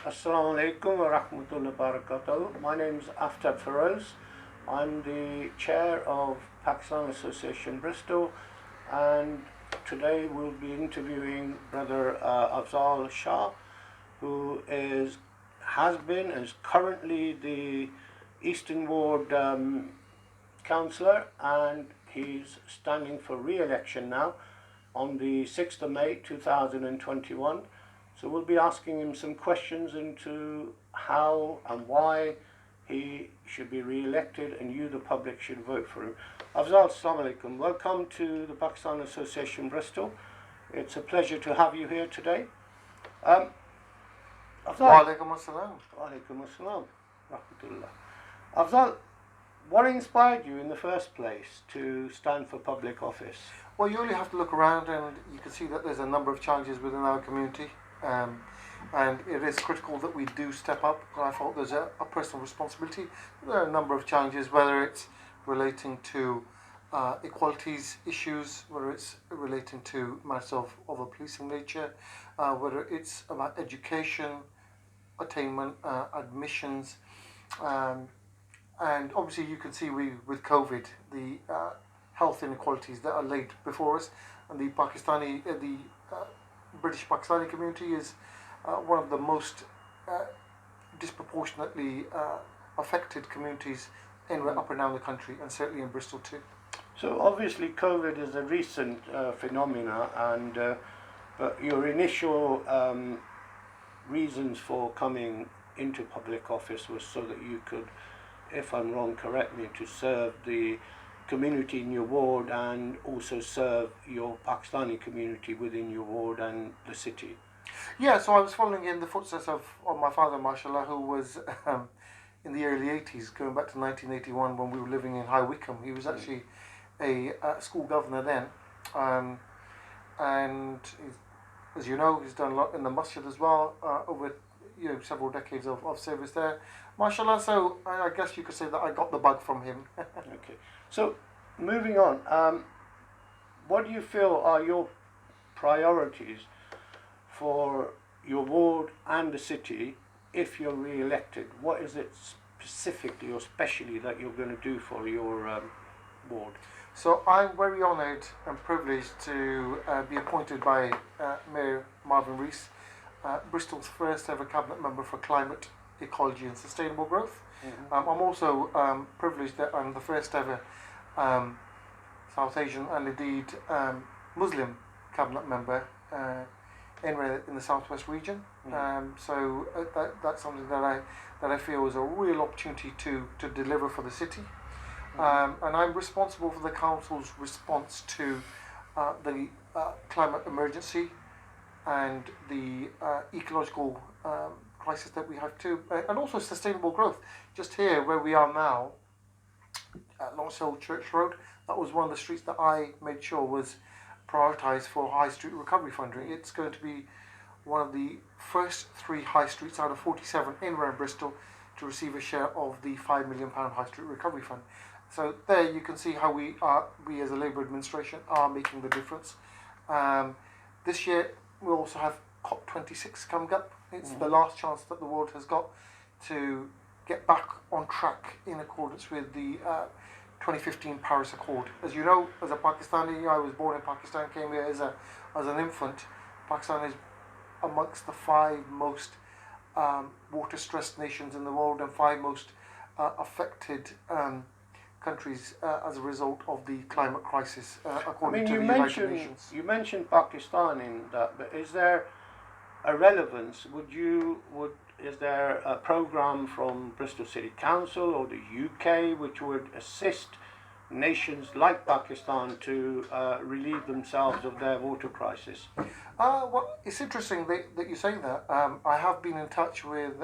Assalamu alaikum wa rahmatullahi wa barakatuh. My name is Afzal. I'm the chair of Pakistan Association Bristol, and today we'll be interviewing Brother Afzal Shah, who has been and is currently the Eastern Ward Councillor, and he's standing for re-election now on the 6th of May 2021. So we'll be asking him some questions into how and why he should be re-elected, and you, the public, should vote for him. Afzal, assalamu alaikum. Welcome to the Pakistan Association Bristol. It's a pleasure to have you here today. Wa alaikum assalam. Wa alaikum assalam. Rahmatullah. Afzal, what inspired you in the first place to stand for public office? Well, you only have to look around and you can see that there's a number of challenges within our community. And it is critical that we do step up. I thought there's a personal responsibility. There are a number of challenges, whether it's relating to equalities issues, whether it's relating to matters of a policing nature, whether it's about education, attainment, admissions, and obviously you can see with COVID the health inequalities that are laid before us, and the British Pakistani community is one of the most disproportionately affected communities up and down the country, and certainly in Bristol too. So obviously COVID is a recent phenomena, and but your initial reasons for coming into public office was so that you could, if I'm wrong, correct me, to serve the community in your ward and also serve your Pakistani community within your ward and the city. Yeah, so I was following in the footsteps of my father, mashallah, who was in the early 80s, going back to 1981 when we were living in High Wycombe. He was actually a school governor then, and as you know, he's done a lot in the masjid as well, over several decades of service there, mashallah. So I guess you could say that I got the bug from him. Okay, so moving on, what do you feel are your priorities for your ward and the city if you're re-elected? What is it specifically or specially that you're going to do for your ward? So I'm very honoured and privileged to be appointed by Mayor Marvin Rees, Bristol's first ever cabinet member for climate, ecology and sustainable growth. Mm-hmm. I'm also privileged that I'm the first ever South Asian and indeed Muslim cabinet member in the southwest region. Mm-hmm. So that's something that I feel is a real opportunity to deliver for the city. Mm-hmm. And I'm responsible for the council's response to the climate emergency and the ecological crisis that we have too, and also sustainable growth. Just here where we are now at Longshill Church Road, that was one of the streets that I made sure was prioritised for High Street Recovery Funding. It's going to be one of the first 3 high streets out of 47 in around Bristol to receive a share of the £5 million High Street Recovery Fund. So there you can see how we as a Labour administration are making the difference. This year we also have COP26 coming up. It's the last chance that the world has got to get back on track in accordance with the 2015 Paris Accord. As you know, as a Pakistani, I was born in Pakistan, came here as an infant. Pakistan is amongst the 5 most water-stressed nations in the world and 5 most affected countries as a result of the climate crisis, according to the United Nations. You mentioned Pakistan in that, but is there a relevance? Is there a programme from Bristol City Council or the UK which would assist nations like Pakistan to relieve themselves of their water crisis? Well, it's interesting that you say that. I have been in touch with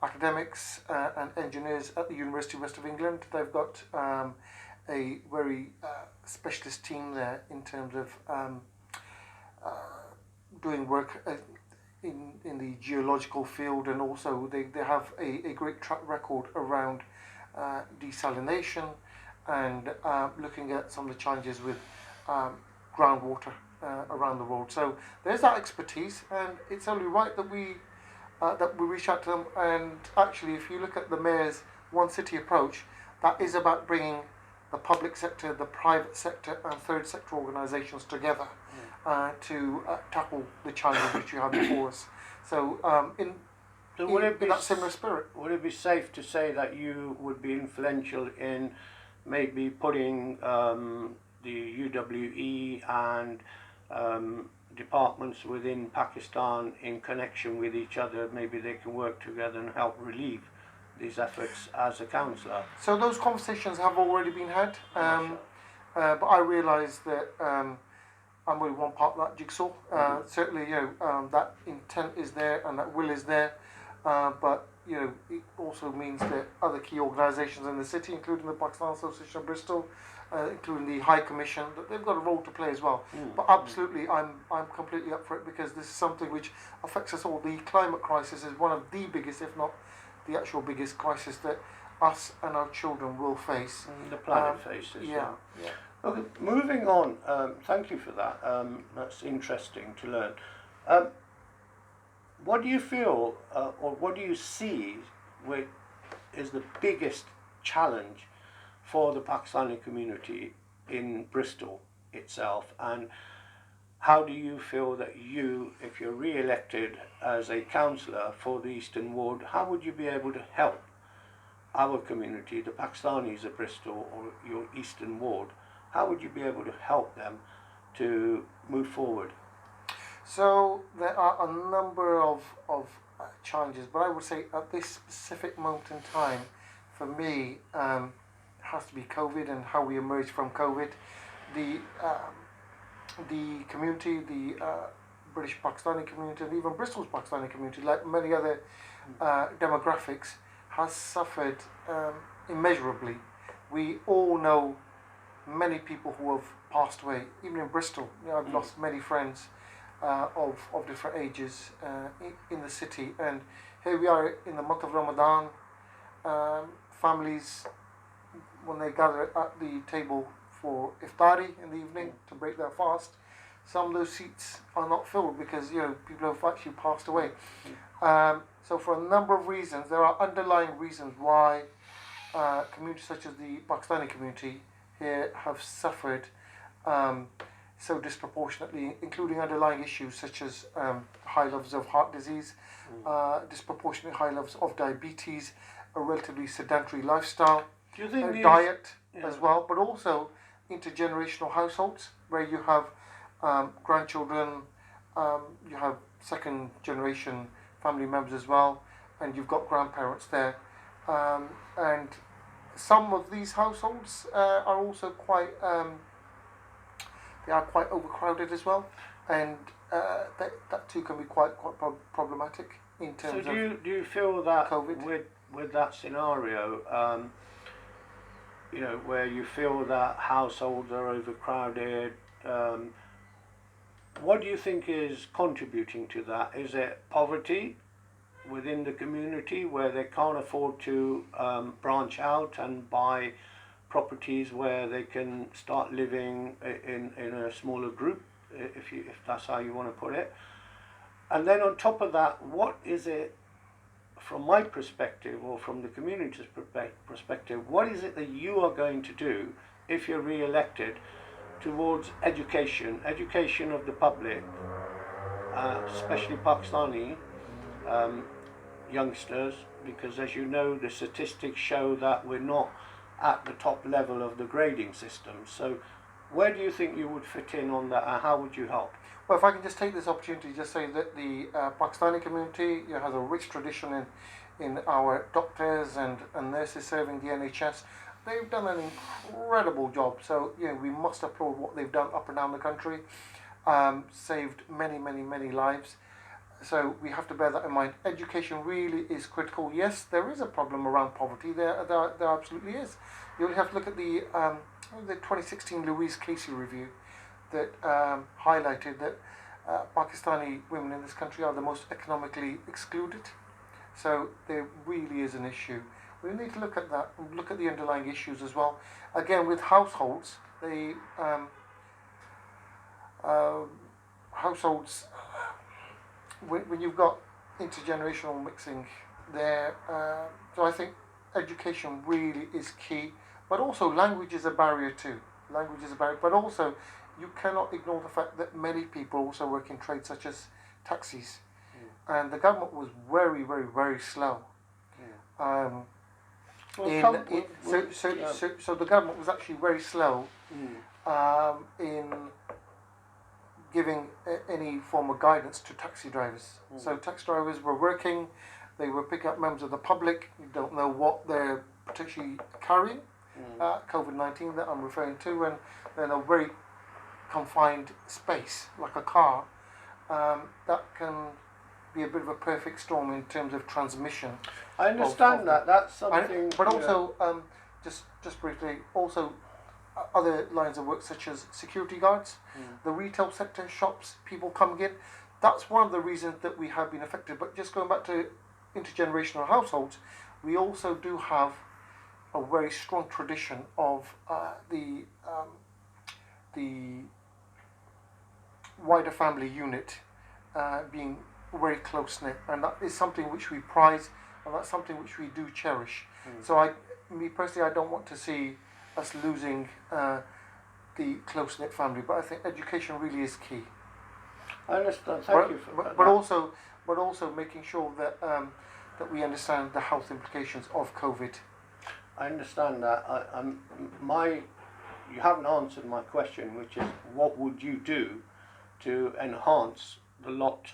academics and engineers at the University of West of England. They've got a very specialist team there in terms of doing work in the geological field, and also they have a great track record around desalination and looking at some of the challenges with groundwater around the world. So there's that expertise, and it's only right that we that we reach out to them. And actually, if you look at the mayor's one city approach, that is about bringing the public sector, the private sector, and third sector organisations together to tackle the challenges which we have before us. So, So would it be in that similar spirit. Would it be safe to say that you would be influential in maybe putting the UWE and departments within Pakistan in connection with each other? Maybe they can work together and help relieve these efforts as a councillor. So those conversations have already been had, but I realise that I'm only one part of that jigsaw. Certainly, that intent is there and that will is there, but it also means that other key organisations in the city, including the Pakistan Association of Bristol, including the High Commission, that they've got a role to play as well. But absolutely, I'm completely up for it, because this is something which affects us all. The climate crisis is one of the biggest, if not the actual biggest crisis that us and our children will face. The planet faces. Yeah. Okay, moving on. Thank you for that. That's interesting to learn. What do you feel, or what do you see, is the biggest challenge for the Pakistani community in Bristol itself, and how do you feel that you, if you're re-elected as a councillor for the Eastern Ward, how would you be able to help our community, the Pakistanis of Bristol or your Eastern Ward? How would you be able to help them to move forward? So there are a number of challenges, but I would say at this specific moment in time, for me, it has to be COVID and how we emerge from COVID. The community, the British Pakistani community, and even Bristol's Pakistani community, like many other demographics, has suffered immeasurably. We all know many people who have passed away, even in Bristol. I've lost many friends of different ages in the city, and here we are in the month of Ramadan. Families, when they gather at the table for iftari in the evening to break their fast, some of those seats are not filled because people have actually passed away. So for a number of reasons, there are underlying reasons why communities such as the Pakistani community here have suffered so disproportionately, including underlying issues such as high levels of heart disease, disproportionately high levels of diabetes, a relatively sedentary lifestyle, Do you think diet as well, but also intergenerational households where you have grandchildren, you have second generation family members as well, and you've got grandparents there, and some of these households are also quite quite overcrowded as well, and that too can be quite problematic in terms of. So do you feel that COVID? with that scenario, where you feel that households are overcrowded, what do you think is contributing to that? Is it poverty within the community where they can't afford to branch out and buy properties where they can start living in a smaller group, if that's how you want to put it? And then on top of that, what is it, from my perspective or from the community's perspective, what is it that you are going to do if you're re-elected towards education of the public, especially Pakistani youngsters, because as you know, the statistics show that we're not at the top level of the grading system. So where do you think you would fit in on that, and how would you help? Well, if I can just take this opportunity to just say that the Pakistani community has a rich tradition in our doctors and nurses serving the NHS. They've done an incredible job. So we must applaud what they've done up and down the country. Saved many lives. So we have to bear that in mind. Education really is critical. Yes, there is a problem around poverty. There absolutely is. You only have to look at the 2016 Louise Casey review that highlighted that Pakistani women in this country are the most economically excluded. So there really is an issue. We need to look at that, look at the underlying issues as well. Again, with households, the households, when you've got intergenerational mixing there. So I think education really is key, but also language is a barrier too. Language is a barrier, but also you cannot ignore the fact that many people also work in trades such as taxis, and the government was very, very, very slow. So the government was actually very slow in giving any form of guidance to taxi drivers. So taxi drivers were working, they were picking up members of the public. You don't know what they're potentially carrying, COVID-19 that I'm referring to, and they're in a very confined space, like a car, that can be a bit of a perfect storm in terms of transmission. I understand that. That's something. But also, just briefly, also other lines of work such as security guards, the retail sector, shops, people coming in. That's one of the reasons that we have been affected. But just going back to intergenerational households, we also do have a very strong tradition of the wider family unit being very close knit, and that is something which we prize, and that's something which we do cherish. So me personally, I don't want to see us losing the close knit family, but I think education really is key. I understand. Thank you for that. But also making sure that that we understand the health implications of COVID. I understand that. You haven't answered my question, which is what would you do to enhance the lot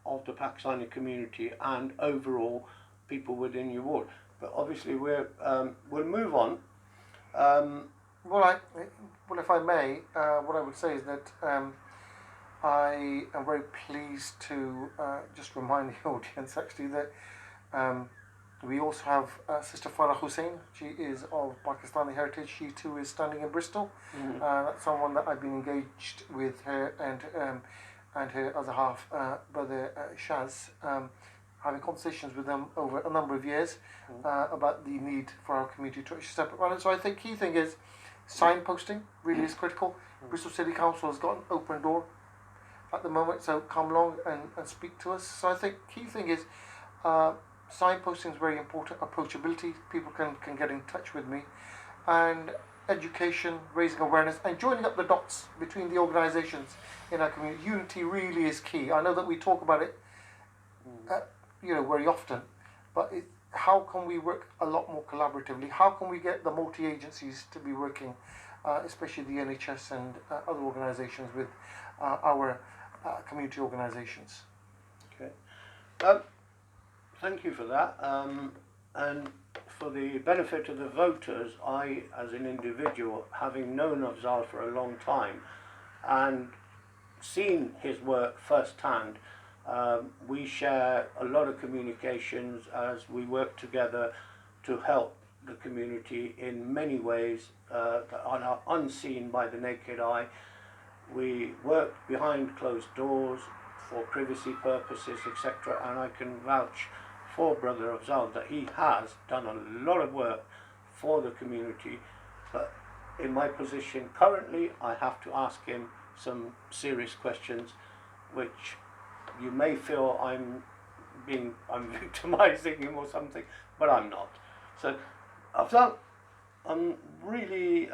of the Pakistani community and overall people within your ward? But obviously we'll move on. Well, if I may, what I would say is that I am very pleased to just remind the audience actually that we also have Sister Farah Hussain. She is of Pakistani heritage. She too is standing in Bristol. That's someone that I've been engaged with her and her other half, brother Shah, having conversations with them over a number of years about the need for our community to actually step up. So I think key thing is signposting really is critical. Bristol City Council has got an open door at the moment, so come along and speak to us. So I think key thing is signposting is very important. Approachability, people can get in touch with me, and education, raising awareness, and joining up the dots between the organisations in our community. Unity really is key. I know that we talk about it, very often, but how can we work a lot more collaboratively? How can we get the multi-agencies to be working, especially the NHS and other organisations, with our community organisations? Okay. Thank you for that. And for the benefit of the voters, I, as an individual, having known Afzal for a long time and seen his work firsthand, we share a lot of communications as we work together to help the community in many ways that are unseen by the naked eye. We work behind closed doors for privacy purposes, etc., and I can vouch for Brother Afzal that he has done a lot of work for the community, but in my position currently I have to ask him some serious questions which you may feel I'm victimizing him or something, but I'm not. So Afzal, I'm really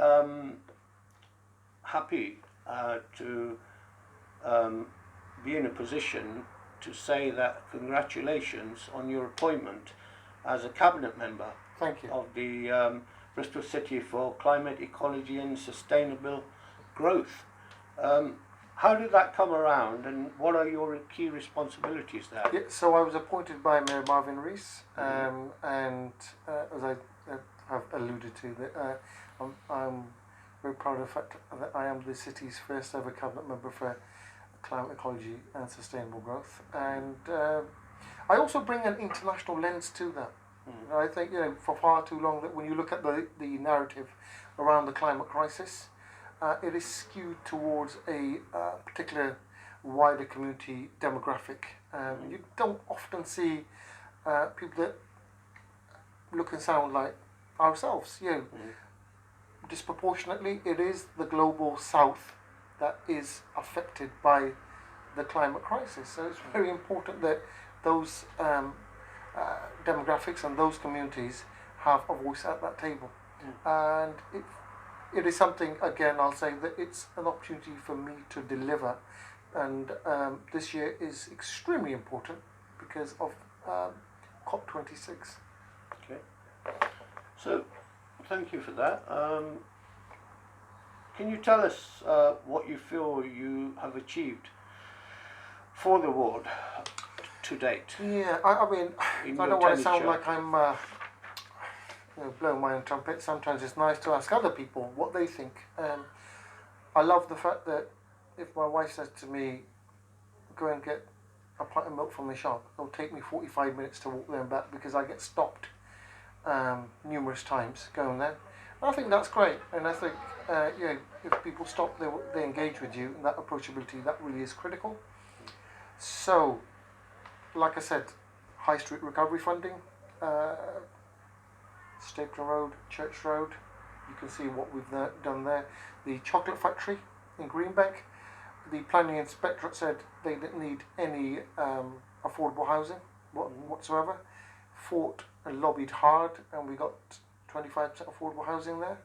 happy to be in a position to say that congratulations on your appointment as a cabinet member. Thank you. Of the Bristol City for Climate, Ecology and Sustainable Growth. How did that come around, and what are your key responsibilities there? Yeah, so I was appointed by Mayor Marvin Rees, and as I have alluded to, that I'm very proud of the fact that I am the city's first ever cabinet member for climate, ecology and sustainable growth, and I also bring an international lens to that. I think for far too long that when you look at the narrative around the climate crisis, it is skewed towards a particular wider community demographic. You don't often see people that look and sound like ourselves. Disproportionately, it is the global south that is affected by the climate crisis. So it's very important that those demographics and those communities have a voice at that table. And it is something, again, I'll say that it's an opportunity for me to deliver. And this year is extremely important because of COP26. Okay. So, thank you for that. Can you tell us what you feel you have achieved for the ward to date? Yeah, I mean, In I your don't want to tenure, sound Shah? like I'm blowing my own trumpet. Sometimes it's nice to ask other people what they think. I love the fact that if my wife says to me, go and get a pint of milk from the shop, it'll take me 45 minutes to walk there and back because I get stopped numerous times going there. And I think that's great. And I think, if people stop, they engage with you, and that approachability, that really is critical. So, like I said, High Street recovery funding, Stapleton Road, Church Road, you can see what we've done there. The chocolate factory in Greenbank, the planning inspectorate said they didn't need any affordable housing whatsoever. Fought and lobbied hard, and we got 25% affordable housing there.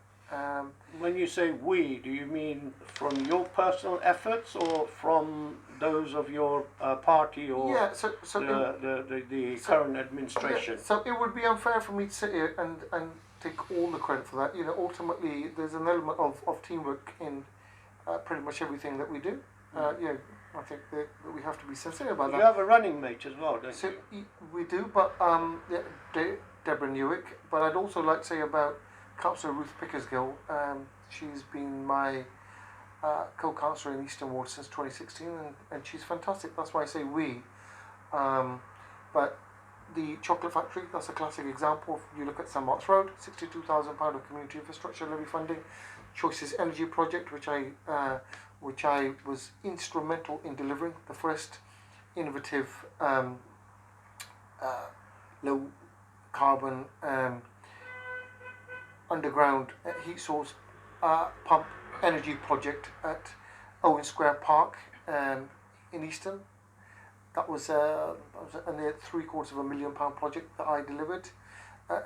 When you say we, do you mean from your personal efforts or from those of your party or the current administration? Yeah, so it would be unfair for me to sit here and take all the credit for that. Ultimately, there's an element of teamwork in pretty much everything that we do. I think that we have to be sincere about that. You have a running mate as well, don't you? We do, but Deborah Newick. But I'd also like to say about Councillor Ruth Pickersgill. She's been my co-councillor in Eastern Ward since 2016, and she's fantastic. That's why I say we. But the chocolate factory, that's a classic example. You look at St Mark's Road, £62,000 of community infrastructure levy funding. Choices Energy Project, which I was instrumental in delivering, the first innovative low carbon underground heat source pump energy project at Owen Square Park in Easton. That was a near £750,000 project that I delivered.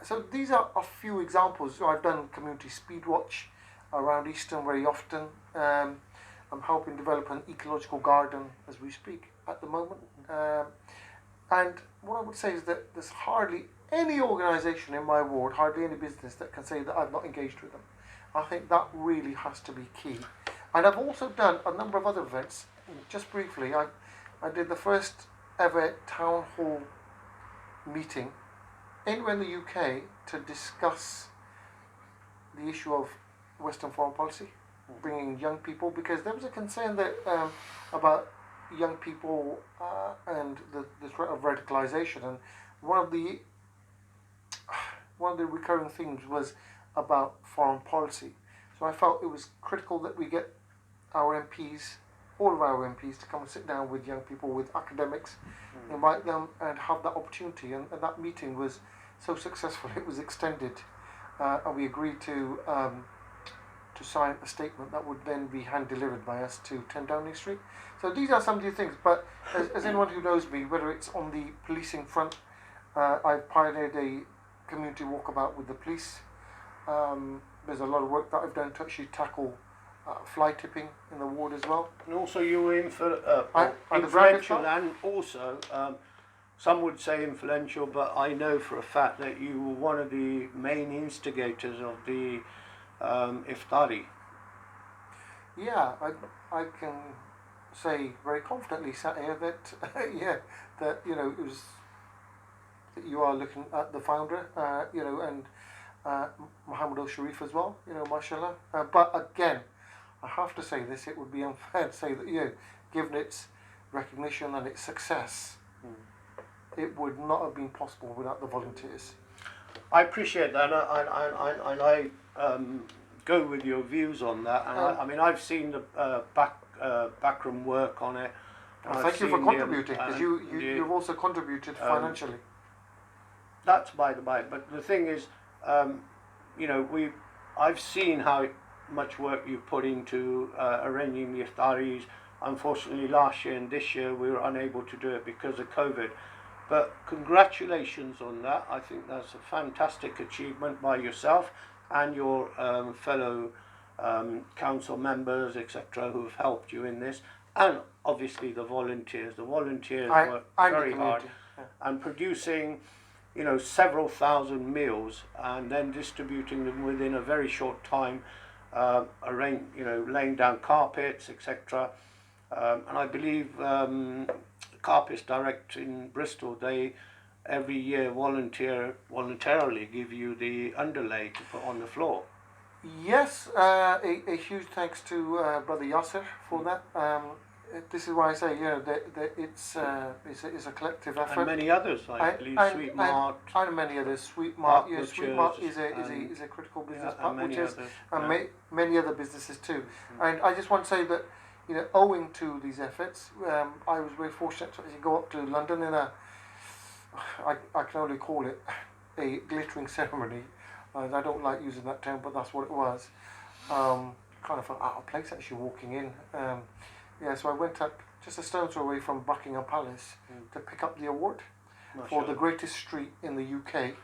So these are a few examples. I've done community speed watch around Easton very often. I'm helping develop an ecological garden as we speak at the moment. And what I would say is that there's hardly any organisation in my ward, hardly any business that can say that I've not engaged with them. I think that really has to be key. And I've also done a number of other events. Just briefly, I did the first ever town hall meeting anywhere in the UK to discuss the issue of Western foreign policy, bringing young people, because there was a concern that about young people and the threat of radicalisation, and one of the recurring themes was about foreign policy. So I felt it was critical that we get our MPs, all of our MPs, to come and sit down with young people, with academics, invite them and have that opportunity. And that meeting was so successful, it was extended, and we agreed to sign a statement that would then be hand delivered by us to 10 Downing Street. So these are some of the things, but as anyone who knows me, whether it's on the policing front, I've pioneered a community walkabout with the police. There's a lot of work that I've done to actually tackle fly tipping in the ward as well. And also you were I'm influential, and also some would say influential, but I know for a fact that you were one of the main instigators of the iftari. Yeah, I can say very confidently sat here that that it was that you are looking at the founder, and Muhammad Al Sharif as well, mashallah. But again, I have to say this: it would be unfair to say that given its recognition and its success, it would not have been possible without the volunteers. I appreciate that, and I go with your views on that. And I mean, I've seen the backroom work on it. Thank you for contributing, because you've also contributed financially. That's by the by. But the thing is, I've seen how much work you put into arranging the iftaris. Unfortunately, last year and this year we were unable to do it because of COVID. But congratulations on that. I think that's a fantastic achievement by yourself and your fellow council members, etc., who've helped you in this, and obviously the volunteers. The volunteers work very hard and producing, you know, several thousand meals and then distributing them within a very short time, laying down carpets, etc. And I believe Carpets Direct in Bristol, they every year voluntarily give you the underlay to put on the floor. Yes, a huge thanks to Brother Yasser for that. This is why I say, that it's a collective effort. And many others, I believe, Sweet Mart. And many others. Sweet Mart is a critical business. And many others. And many other businesses too. And I just want to say that, owing to these efforts, I was very fortunate to actually go up to London in I can only call it a glittering ceremony. I don't like using that term, but that's what it was. Kind of felt out of place actually walking in. So I went up just a stone's throw away from Buckingham Palace to pick up the award for the greatest street in the UK.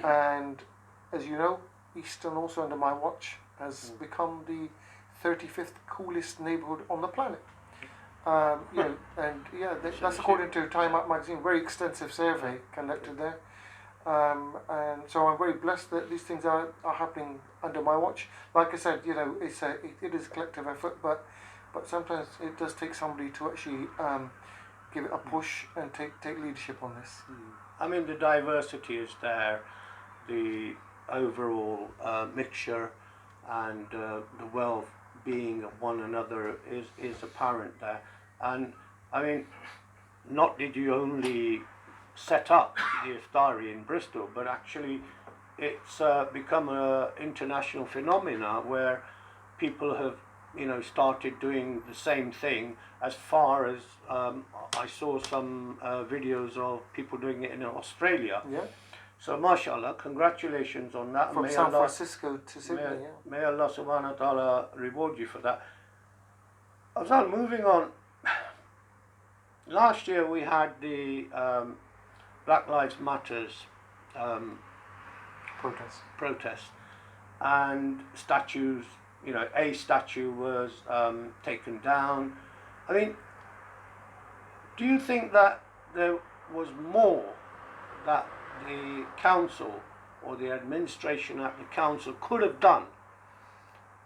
And as you know, Easton, also under my watch, has become the 35th coolest neighbourhood on the planet. That's according to Time Out magazine, very extensive survey conducted there. And so I'm very blessed that these things are happening under my watch. Like I said, it is a collective effort, but sometimes it does take somebody to actually give it a push and take leadership on this. I mean, the diversity is there, the overall mixture and the well-being of one another is apparent there. And I mean, not did you only set up the Iftari in Bristol, but actually it's become an international phenomena where people have started doing the same thing, as far as I saw some videos of people doing it in Australia. Yeah. So mashallah, congratulations on that. From San Francisco to Sydney. May Allah subhanahu wa ta'ala reward you for that. Afzal, moving on. Last year we had the Black Lives Matters protest and statues. A statue was taken down. I mean, do you think that there was more that the council or the administration at the council could have done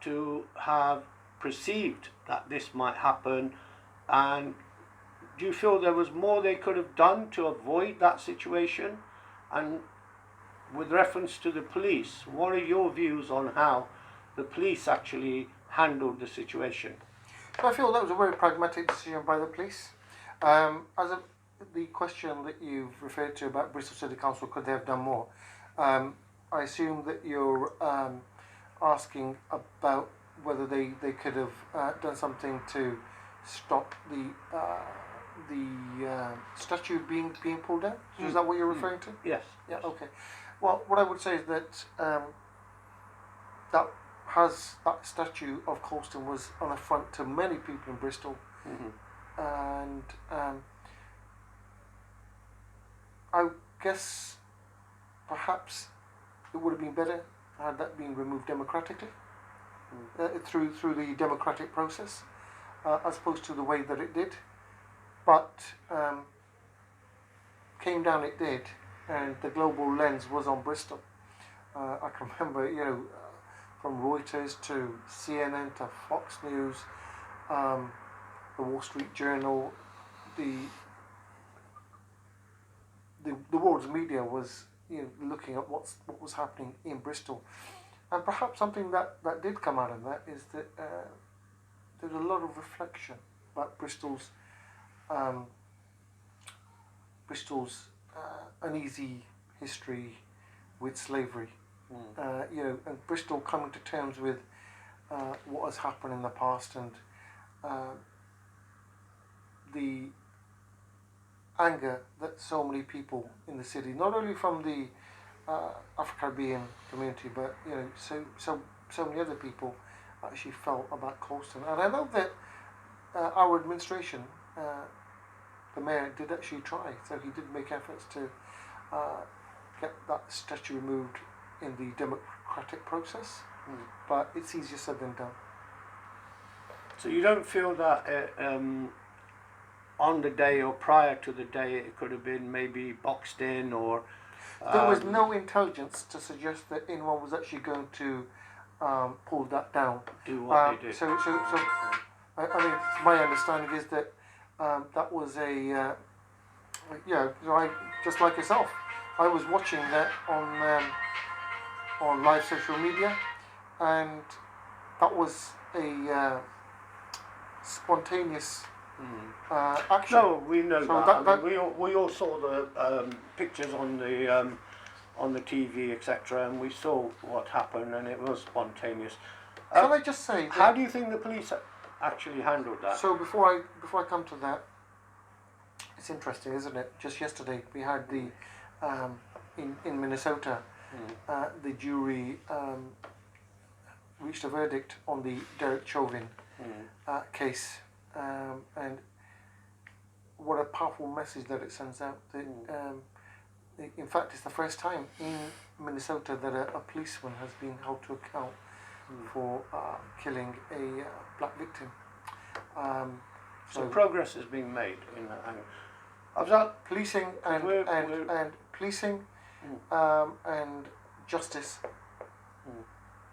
to have perceived that this might happen? And do you feel there was more they could have done to avoid that situation? And with reference to the police, what are your views on how the police actually handled the situation? So I feel that was a very pragmatic decision by the police. The question that you've referred to about Bristol City Council, could they have done more? I assume that you're asking about whether they could have done something to stop the statue being pulled down. Is that what you're referring to? Yes. Yeah. Okay. Well, what I would say is that that statue of Colston was an affront to many people in Bristol, and I guess perhaps it would have been better had that been removed democratically, through the democratic process, as opposed to the way that it did. But came down it did, and the global lens was on Bristol. I can remember, from Reuters to CNN to Fox News, the Wall Street Journal, the world's media was looking at what was happening in Bristol, and perhaps something that did come out of that is that there's a lot of reflection about Bristol's uneasy history with slavery. And Bristol coming to terms with what has happened in the past, and the anger that so many people in the city, not only from the Afro-Caribbean community, but so many other people actually felt about Colston. And I know that our administration the mayor did actually try, so he did make efforts to get that statue removed in the democratic process, but it's easier said than done. So you don't feel that on the day or prior to the day it could have been maybe boxed in, or there was no intelligence to suggest that anyone was actually going to pull that down. Do what they did. So I mean, my understanding is that that was a just like yourself, I was watching that on live social media, and that was a spontaneous action. No, we know So that. We all saw the pictures on the TV, etc., and we saw what happened, and it was spontaneous. Can I just say, how do you think the police actually handled that? So before I come to that, it's interesting, isn't it? Just yesterday we had the in Minnesota, the jury reached a verdict on the Derek Chauvin case, and what a powerful message that it sends out. That, in fact, it's the first time in Minnesota that a policeman has been held to account for killing a black victim. So progress is being made in that angle. Afzal, policing and policing and justice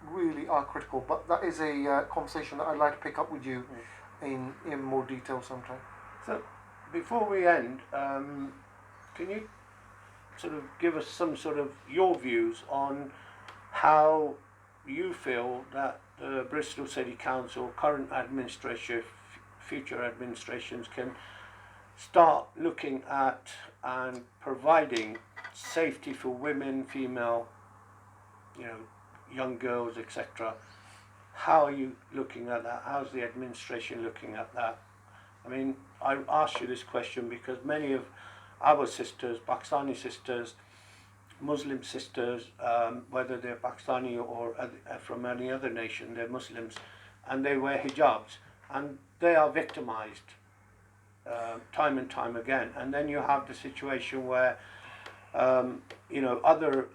really are critical. But that is a conversation that I'd like to pick up with you in more detail sometime. So before we end, can you sort of give us some sort of your views on how you feel that the Bristol City Council, current administration, future administrations can start looking at and providing safety for women, female, young girls, etc. How are you looking at that? How's the administration looking at that? I mean, I asked you this question because many of our sisters, Pakistani sisters, Muslim sisters, whether they're Pakistani or from any other nation, they're Muslims, and they wear hijabs, and they are victimized time and time again. And then you have the situation where other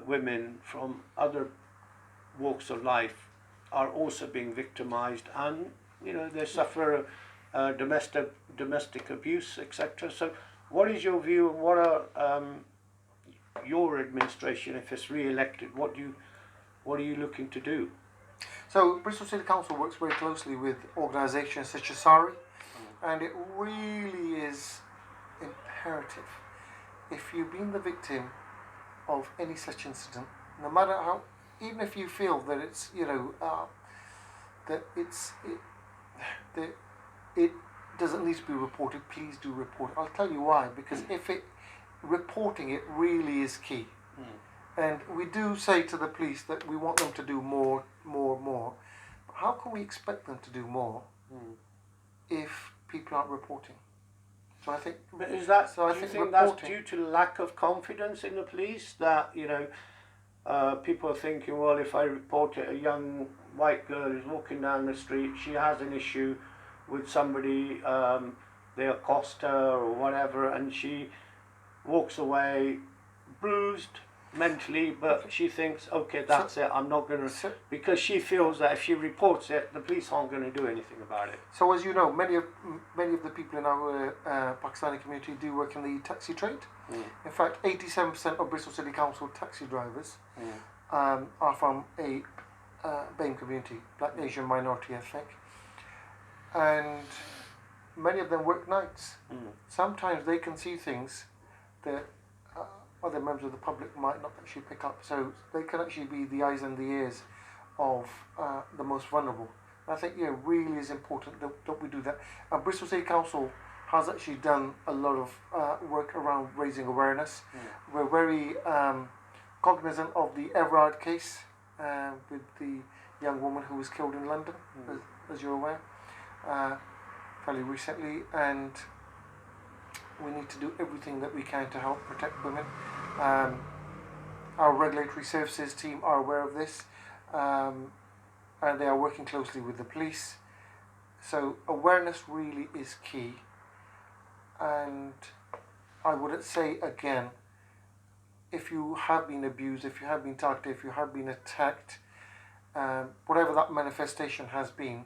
women from other walks of life are also being victimized, and they suffer domestic abuse, etc. So what is your view, and what are your administration, if it's re-elected, what are you looking to do? So Bristol City Council works very closely with organisations such as SARI, and it really is imperative, if you've been the victim of any such incident, no matter how, even if you feel that it's that it doesn't need to be reported, please do report it. I'll tell you why, because reporting it really is key. And we do say to the police that we want them to do more. But how can we expect them to do more if people aren't reporting? So I think. But is that? So do you think that's due to lack of confidence in the police? That people are thinking, well, if I report it, a young white girl is walking down the street, she has an issue with somebody, they accost her or whatever, and she walks away bruised mentally, but she thinks, okay, that's it, I'm not going to, because she feels that if she reports it, the police aren't going to do anything about it. So as you know, many of the people in our Pakistani community do work in the taxi trade. In fact, 87% of Bristol City Council taxi drivers are from a BAME community, Black Asian minority, I think. And many of them work nights. Sometimes they can see things that other members of the public might not actually pick up. So they can actually be the eyes and the ears of the most vulnerable. And I think really is important that we do that. And Bristol City Council has actually done a lot of work around raising awareness. We're very cognizant of the Everard case with the young woman who was killed in London, as you're aware, fairly recently, and we need to do everything that we can to help protect women. Our regulatory services team are aware of this, and they are working closely with the police. So awareness really is key. and I would say again, if you have been abused, if you have been targeted, if you have been attacked, whatever that manifestation has been,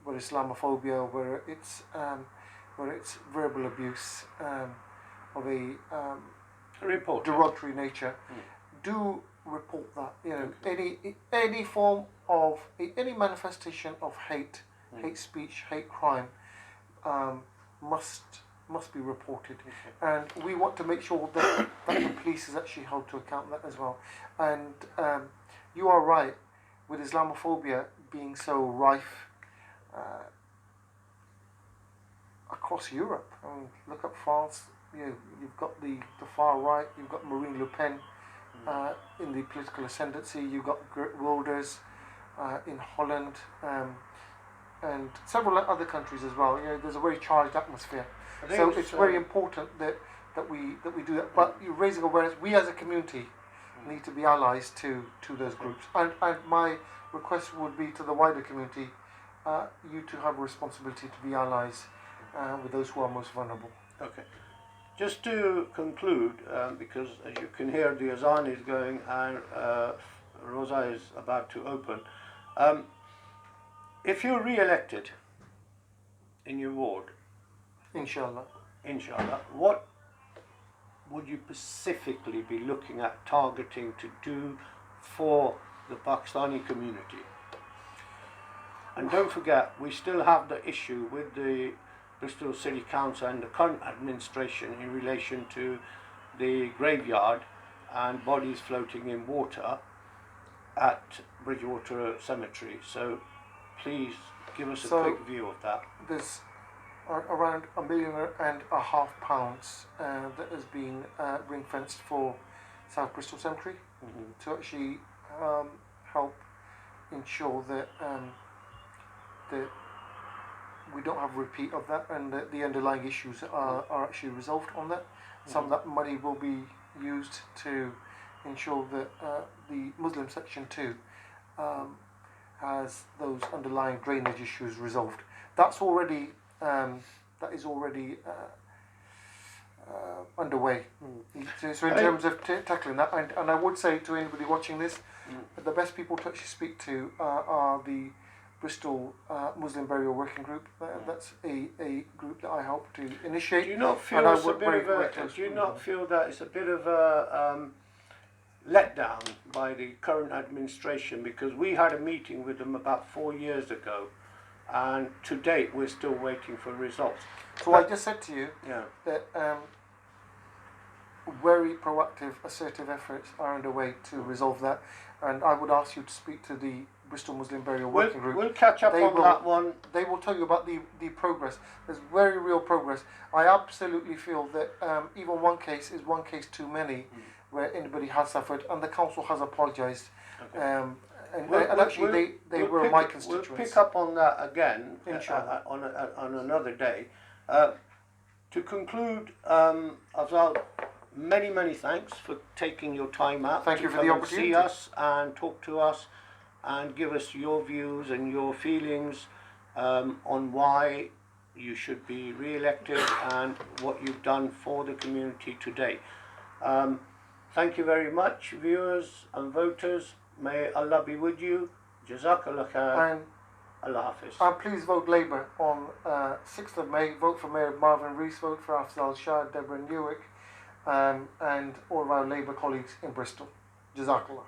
whether Islamophobia, whether it's verbal abuse of a Report. derogatory nature, do report that. You know, any form of any manifestation of hate, hate speech, hate crime, must be reported, and we want to make sure that the police is actually held to account that as well. And you are right, with Islamophobia being so rife across Europe. I mean, look at France. You've got the far right. You've got Marine Le Pen in the political ascendancy. You've got Geert Wilders in Holland, and several other countries as well. You know, there's a very charged atmosphere. So it's very important that we do that. But you're raising awareness. We as a community need to be allies to those groups. And my request would be to the wider community, you to have a responsibility to be allies with those who are most vulnerable. Okay. Just to conclude, because as you can hear, the azan is going and Rosa is about to open. If you're re-elected in your ward, Inshallah, what would you specifically be looking at targeting to do for the Pakistani community? And don't forget, we still have the issue with the Bristol City Council and the current administration in relation to the graveyard and bodies floating in water at Bridgewater Cemetery. So please give us a quick view of that. There's around £1.5 million that has been ring-fenced for South Bristol Cemetery to actually help ensure that that we don't have a repeat of that, and that the underlying issues are actually resolved on that. Some of that money will be used to ensure that the Muslim section 2 has those underlying drainage issues resolved. That is already underway. So in terms of tackling that, and I would say to anybody watching this, the best people to actually speak to are the Bristol Muslim Burial Working Group. That's a group that I help to initiate. Do you not feel that it's a bit of a letdown by the current administration? Because we had a meeting with them about 4 years ago, and to date we're still waiting for results. So I just said to you that very proactive, assertive efforts are underway to resolve that, and I would ask you to speak to the Bristol Muslim Burial Working Group. We'll catch up on that one. They will tell you about the progress. There's very real progress. I absolutely feel that even one case is one case too many where anybody has suffered, and the council has apologised. And actually they were my constituents. We'll pick up on that again on another day. To conclude, Afzal, many thanks for taking your time out to come and see us and talk to us and give us your views and your feelings on why you should be re-elected and what you've done for the community today. Thank you very much, viewers and voters. May Allah be with you. Jazakallah khair. And Allah Hafiz. And please vote Labour on 6th of May. Vote for Mayor Marvin Rees. Vote for Afzal, Shah, Deborah Newick, and all of our Labour colleagues in Bristol. Jazakallah.